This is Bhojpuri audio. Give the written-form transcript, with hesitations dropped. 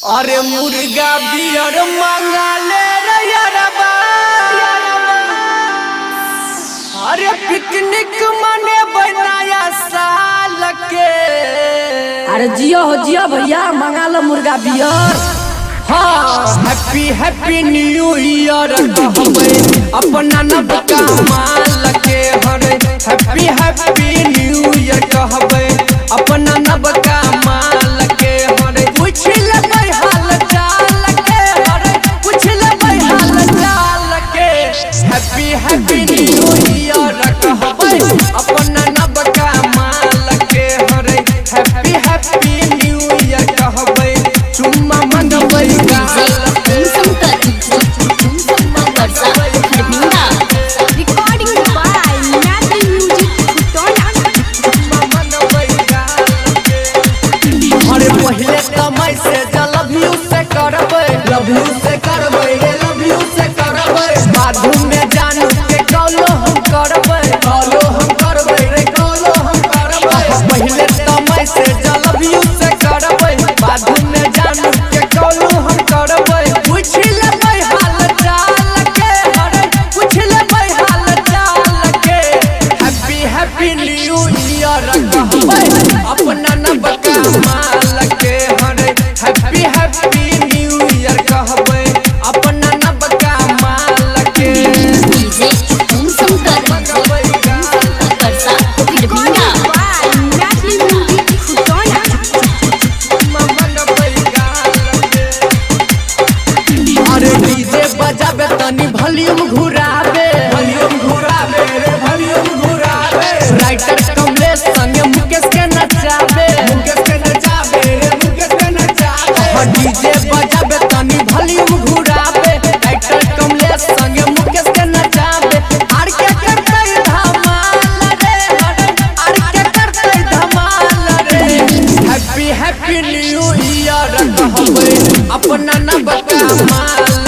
अरे मुर्गा बियर मंगा ले रे यारबा। अरे पिकनिक मने बनाया साल के। अरे जियो हो जियो भैया, मंगा लो मुर्गा बियर। हाँ हैप्पी हैप्पी न्यू ईयर कहबे अपना नबका माल के। हरे हैप्पी हैप्पी न्यू ईयर कहबे अपना नबका माल के। हरे पूछ लेबै हाल चाल के। हरे पूछ लेबै हाल चाल के। हैप्पी हैप्पी न्यू ईयर कहबे अपना नबका माल के। हरे हैप्पी हैप्पी न्यू ईयर कहबे चुम्मा मंगबै लव यू से करबै लव यू से करबै। बाथरूम में जानू के कॉलो हम करबै रे कॉलो हम करबै। पहले समय से लव यू से करबै बाथरूम में जानू के कॉलो हम करबै। पूछ लेबै हाल चाल के। हरे पूछ लेबै हाल चाल के। हैप्पी हैप्पी न्यू ईयर कहबै अपना नबका माल के। हरे हैप्पी हैप्पी न्यू ईयर कहबै अपना नबका माल के। अरे डीजे बजाबे तनी वॉल्यूम घुराबे रे वॉल्यूम घुराबे। राइटर कमलेश संगे मुकेश के नचाबे रे मुकेश के नचाबे। डीजे बजाबे तनी वॉल्यूम घुराबे। राइटर कमलेश संगे मुकेश के नचाबे। आर के करतै धमाल रे। आर के करतै धमाल रे। हैप्पी हैप्पी न्यू ईयर कहबै अपना नबका माल